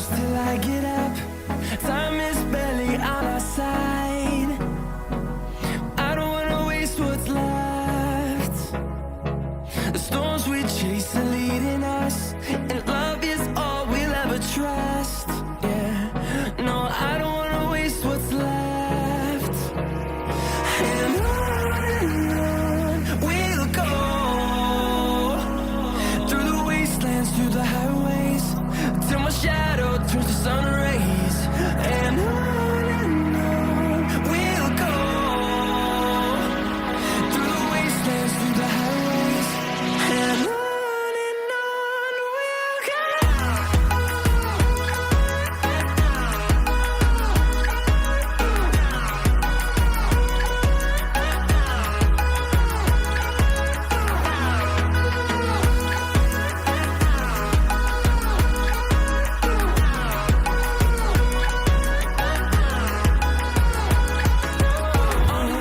close till I get up. Time is barely on our side. I don't wanna waste what's left. The storms we chase are leading us, and love is all we'll ever trust. Yeah, no, I don't wanna waste what's left. And on we'll go, through the wastelands, through the highways, till my shadow turns to sun rays. And on we'll go, through the wastelands, through the highways, and on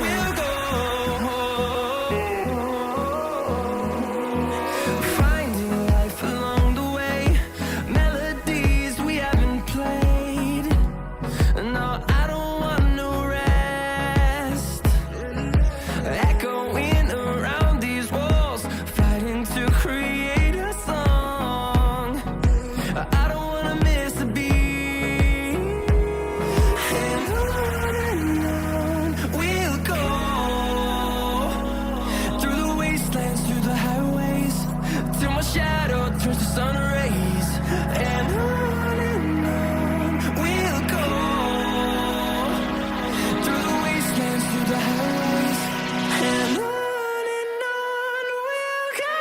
we'll go. Finding life along the way, melodies we haven't played. No, I don't want no rest. Echoing around these walls, fighting to create a song. I don't wanna miss a beat. And on we'll go, through the wastelands, through the highways, till my shadow turns to sun rays. And on we'll go, through the wastelands, through the highways, and on we'll go.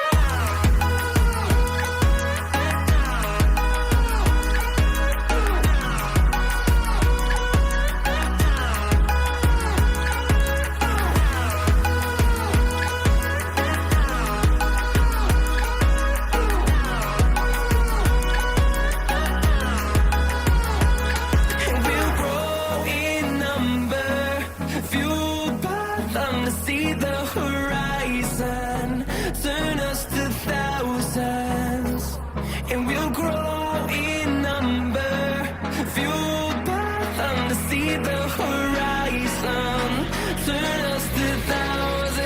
And we'll grow in number, fueled by them to see the horizon, turn us to thousands. And we'll grow in number, fueled by them to see the horizon, turn us to thousands.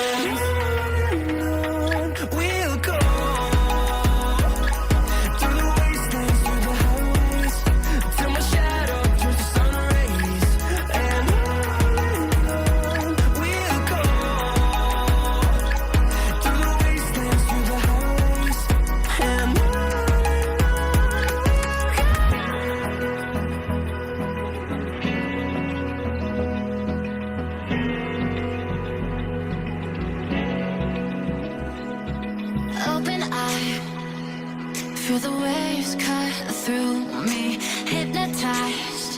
And on we'll go, through the wastelands, through the highways, till my shadow turns to sun rays. And on we'll go, through the wastelands, through the highways, and on we'll go. Open eye, feel the waves cut through me, hypnotized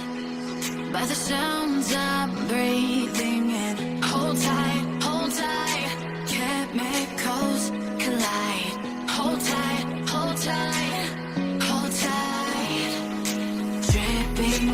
by the sounds I'm breathing in. Hold tight, chemicals collide. Hold tight, hold tight, hold tight, dripping